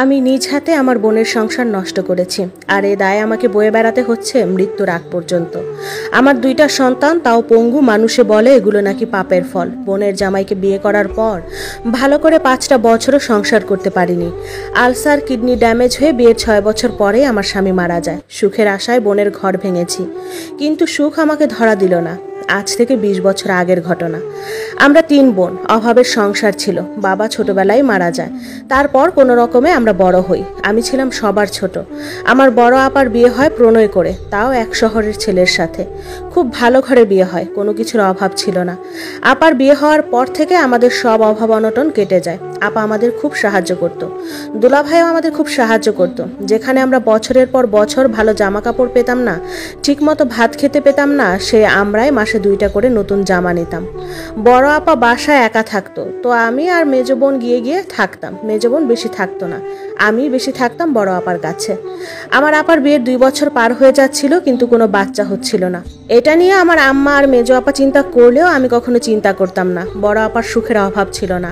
আমি নিজ হাতে আমার বোনের সংসার নষ্ট করেছি, আর এ দায় আমাকে বয়ে বেড়াতে হচ্ছে মৃত্যুর আগ পর্যন্ত। আমার দুইটা সন্তান, তাও পঙ্গু। মানুষে বলে এগুলো নাকি পাপের ফল। বোনের জামাইকে বিয়ে করার পর ভালো করে 5টা বছরও সংসার করতে পারিনি। আলসার, কিডনি ড্যামেজ হয়ে বিয়ের 6 বছর পরেই আমার স্বামী মারা যায়। সুখের আশায় বোনের ঘর ভেঙেছি, কিন্তু সুখ আমাকে ধরা দিল না। আজ থেকে 20 বছর আগের ঘটনা। আমরা 3 বোন, অভাবের সংসার ছিল। বাবা ছোটবেলায় মারা যায়। তারপর কোনো রকমে আমরা বড় হই। আমি ছিলাম সবার ছোট। আমার বড় আপার বিয়ে হয় প্রণয় করে, তাও এক শহরের ছেলের সাথে। খুব ভালো ঘরে বিয়ে হয়, কোনো কিছুর অভাব ছিল না। আপার বিয়ে হওয়ার পর থেকে আমাদের সব অভাব অনটন কেটে যায়। আপা আমাদের খুব সাহায্য করত। দুলাভাইও আমাদের খুব সাহায্য করত। যেখানে আমরা বছরের পর বছর ভালো জামা কাপড় পেতাম না, ঠিকমতো ভাত খেতে পেতাম না, সে আমরাই মাসে 2টা করে নতুন জামা নিতাম। বড় আপা বাসায় একা থাকতো, তো আমি আর মেজ বোন গিয়ে গিয়ে থাকতাম। মেজ বোন বেশি থাকতো না, আমি বেশি থাকতাম বড় আপার কাছে। আমার আপার বিয়ের 2 বছর পার হয়ে যাচ্ছিল, কিন্তু কোনো বাচ্চা হচ্ছিল না। এটা নিয়ে আমার আম্মা আর মেজ আপা চিন্তা করলেও আমি কখনো চিন্তা করতাম না। বড় আপার সুখের অভাব ছিল না।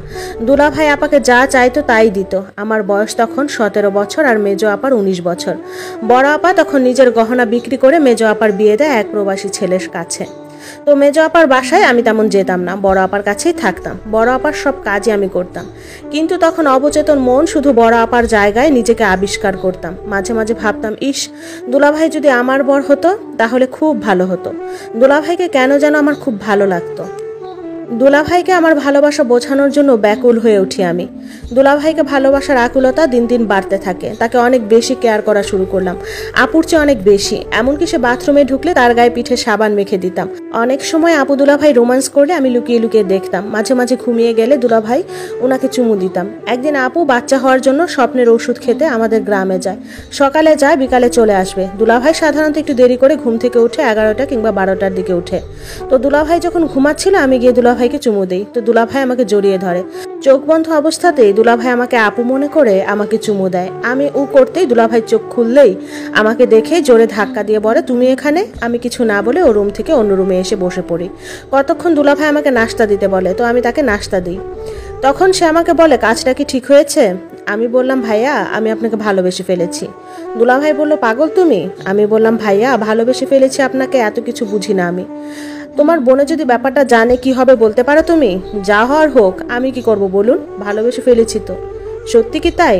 দুলাভাই আপাকে যা চাইতো তাই দিত। আমার বয়স তখন 17 বছর আর মেজ আপার 19 বছর। বড় আপা তখন নিজের গহনা বিক্রি করে মেজ আপার বিয়ে দেয় এক প্রবাসী ছেলের কাছে। তো মেজ আপার বাসায় আমি তেমন যেতাম না, বড় আপার কাছেই থাকতাম। বড় আপার সব কাজই আমি করতাম, কিন্তু তখন অবচেতন মন শুধু বড় আপার জায়গায় নিজেকে আবিষ্কার করতাম। মাঝে মাঝে ভাবতাম, ইস, দুলাভাই যদি আমার বর হতো তাহলে খুব ভালো হতো। দুলাভাইকে কেন যেন আমার খুব ভালো লাগতো। দুলাভাইকে আমার ভালোবাসা বোঝানোর জন্য ব্যাকুল হয়ে উঠি আমি। দুলাভাইকে ভালোবাসার আকুলতা দিন দিন বাড়তে থাকে। তাকে অনেক বেশি কেয়ার করা শুরু করলাম, আপুর চেয়ে অনেক বেশি। এমনকি সে বাথরুমে ঢুকলে তার গায়ে পিঠে সাবান মেখে দিতাম। অনেক সময় আপু দুলাভাই রোম্যান্স করলে আমি লুকিয়ে লুকিয়ে দেখতাম। মাঝে মাঝে ঘুমিয়ে গেলে দুলাভাই ওনাকে চুমু দিতাম। একদিন আপু বাচ্চা হওয়ার জন্য স্বপ্নের ওষুধ খেতে আমাদের গ্রামে যায়। সকালে যায়, বিকালে চলে আসবে। দুলাভাই সাধারণত একটু দেরি করে ঘুম থেকে উঠে 11টা কিংবা 12টার দিকে উঠে। তো দুলাভাই যখন ঘুমাচ্ছিল আমি গিয়ে দুলাভাইকে চুমু দিই, তো দুলাভাই আমাকে জড়িয়ে ধরে। চোখ বন্ধ অবস্থাতেই দুলাভাই আমাকে আপু মনে করে আমাকে চুমু দেয়। আমি করতেই দুলাভাই চোখ খুললেই আমাকে দেখে জোরে ধাক্কা দিয়ে বলে, তুমি এখানে? আমি কিছু না বলে ও রুম থেকে অন্য রুমে এসে বসে পড়ি। কতক্ষণ দুলাভাই আমাকে নাস্তা দিতে বলে, তো আমি তাকে নাস্তা দিই। তখন সে আমাকে বলে, কাজটা কি ঠিক হয়েছে? আমি বললাম, ভাইয়া, আমি আপনাকে ভালোবেসে ফেলেছি। দুলাভাই বলল, পাগল তুমি? আমি বললাম, ভাইয়া, ভালোবেসে ফেলেছি আপনাকে, এত কিছু বুঝি না আমি। তোমার বোনে যদি ব্যাপারটা জানে কি হবে বলতে পারো তুমি? যা হওয়ার হোক, আমি কি করব বলুন? ভালোবেসে ফেলেছি তো। সত্যি কি তাই?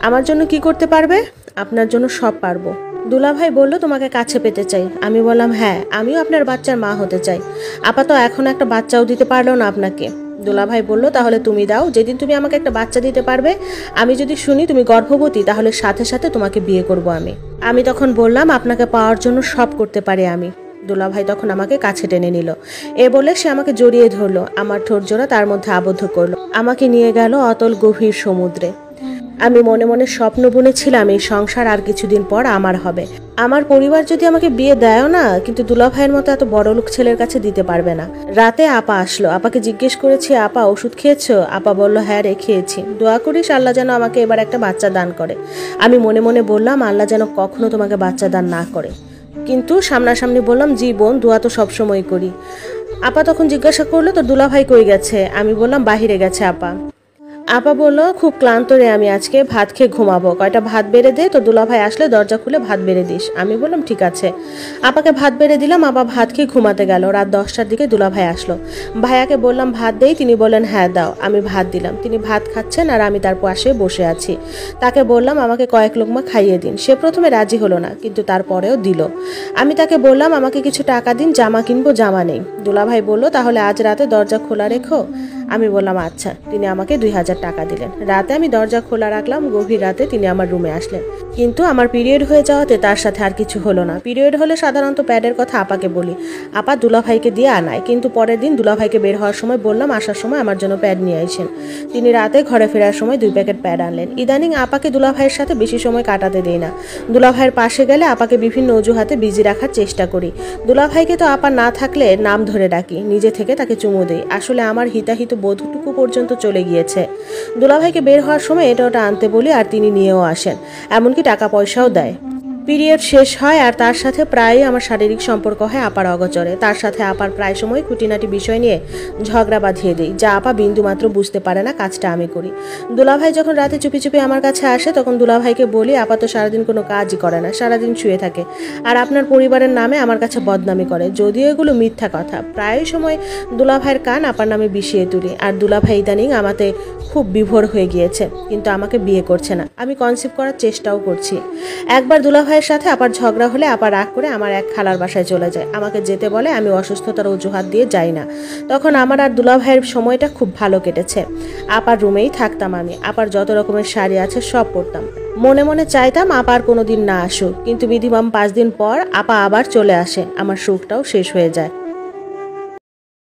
আমার জন্য কি করতে পারবে? আপনার জন্য সব পারবো। দুলাভাই বলল, তোমাকে কাছে পেতে চাই। আমি বললাম, হ্যাঁ, আমিও আপনার বাচ্চার মা হতে চাই। আপাতত এখন একটা বাচ্চাও দিতে পারলো না আপনাকে। দুলাভাই বলল, তাহলে তুমি দাও। যেদিন তুমি আমাকে একটা বাচ্চা দিতে পারবে, আমি যদি শুনি তুমি গর্ভবতী, তাহলে সাথে সাথে তোমাকে বিয়ে করব আমি তখন বললাম, আপনাকে পাওয়ার জন্য সব করতে পারি আমি। দুলাভাই তখন আমাকে কাছে টেনে নিল। এ বলে সে আমাকে জড়িয়ে ধরলো, আমার ঠোঁট জোড়া তার মধ্যে আবদ্ধ করলো, আমাকে নিয়ে গেল অতল গভীর সমুদ্রে। আমি মনে মনে স্বপ্ন বুনেছিলাম এই সংসার আর কিছুদিন পর আমার হবে। আমার পরিবার যদি আমাকে বিয়ে দেয়ও না, কিন্তু দুলাভাইয়ের মতো এত বড় লোক ছেলের কাছে দিতে পারবে না। রাতে আপা আসলো। আপাকে জিজ্ঞেস করেছি, আপা ওষুধ খেয়েছো? আপা বলল, হ্যাঁ রে, খেয়েছি। দোয়া করিস আল্লাহ যেন আমাকে এবার একটা বাচ্চা দান করে। আমি মনে মনে বললাম, আল্লাহ যেন কখনো তোমাকে বাচ্চা দান না করে। কিন্তু সামনাসামনি বললাম, জি বোন, দোয়া তো সবসময় করি। আপা তখন জিজ্ঞাসা করলো, তো দুলাভাই কই গেছে? আমি বললাম, বাহিরে গেছে আপা। আপা বলল, খুব ক্লান্ত রে আমি আজকে, ভাত খেয়ে ঘুমাবো, কয়টা ভাত বেড়ে দে, তো দুলাভাই আসলে দরজা খুলে ভাত বেড়ে দিস। আমি বললাম, ঠিক আছে। আপাকে ভাত বেড়ে দিলাম। আপা ভাত খেয়ে ঘুমাতে গেল। রাত 10টার দিকে দুলাভাই আসলো। ভাইয়াকে বললাম ভাত দেই, তিনি বললেন হ্যাঁ দাও। আমি ভাত দিলাম। তিনি ভাত খাচ্ছেন আর আমি তার পাশে বসে আছি। তাকে বললাম, আমাকে কয়েক লোকমা খাইয়ে দিন। সে প্রথমে রাজি হলো না, কিন্তু তারপরেও দিল। আমি তাকে বললাম, আমাকে কিছু টাকা দিন, জামা কিনবো, জামা নেই। দুলাভাই বলল, তাহলে আজ রাতে দরজা খোলা রেখো। আমি বললাম, আচ্ছা। তিনি আমাকে 2000 টাকা দিলেন। রাতে আমি দরজা খোলা রাখলাম। গভীর রাতে তিনি আমার রুমে আসলেন, কিন্তু আমার পিরিয়ড হয়ে যাওয়াতে তার সাথে আর কিছু হলো না। পিরিয়ড হলে সাধারণত প্যাডের কথা আপাকে বলি, আপা দুলাভাইকে দিয়ে আনায়। কিন্তু পরের দিন দুলাভাইকে বের হওয়ার সময় বললাম, আসার সময় আমার জন্য প্যাড নিয়ে আসেন। তিনি রাতে ঘরে ফেরার সময় 2 প্যাকেট প্যাড আনলেন। ইদানিং আপাকে দুলাভাইয়ের সাথে বেশি সময় কাটাতে দেই না। দুলাভাইয়ের পাশে গেলে আপাকে বিভিন্ন অজুহাতে বিজি রাখার চেষ্টা করি। দুলাভাইকে তো আপা না থাকলে নাম ধরে ডাকি, নিজে থেকে তাকে চুমু দেই। আসলে আমার হিতাহিত বোধটুকু পর্যন্ত চলে গিয়েছে। দুলাভাইকে বের হওয়ার সময় এটা ওটা আনতে বলি, আর তিনি নিয়েও আসেন, এমনকি টাকা পয়সাও দেয়। পিরিয়ড শেষ হয় আর তার সাথে প্রায়ই আমার শারীরিক সম্পর্ক হয় আপার অগোচরে। তার সাথে আপার প্রায় সময় খুঁটিনাটি বিষয় নিয়ে ঝগড়া বাঁধিয়ে দিই, যা আপা বিন্দুমাত্র বুঝতে পারে না কাজটা আমি করি। দুলাভাই যখন রাতে চুপি চুপি আমার কাছে আসে তখন দুলাভাইকে বলি, আপা তো সারাদিন কোনো কাজই করে না, সারাদিন শুয়ে থাকে আর আপনার পরিবারের নামে আমার কাছে বদনামি করে। যদিও এগুলো মিথ্যা কথা। প্রায় সময় দুলাভাইয়ের কান আপার নামে বিষিয়ে তুলি। আর দুলাভাই ইদানিং আমাতে খুব বিভোর হয়ে গিয়েছে, কিন্তু আমাকে বিয়ে করছে না। আমি কনসিভ করার চেষ্টাও করছি। একবার দুলাভাইয়ের সাথে আপার ঝগড়া হলে আপা রাগ করে আমার এক খালার বাসায় চলে যায়, আমাকে যেতে বলে। আমি অসুস্থতার অজুহাত দিয়ে যাই না। তখন আমার আর দুলাভাইয়ের সময়টা খুব ভালো কেটেছে। আপার রুমেই থাকতাম আমি। আপার যত রকমের শাড়ি আছে সব পরতাম। মনে মনে চাইতাম আপা আর কোনোদিন না আসুক, কিন্তু মিনিমাম 5 দিন পর আপা আবার চলে আসে। আমার সুখটাও শেষ হয়ে যায়।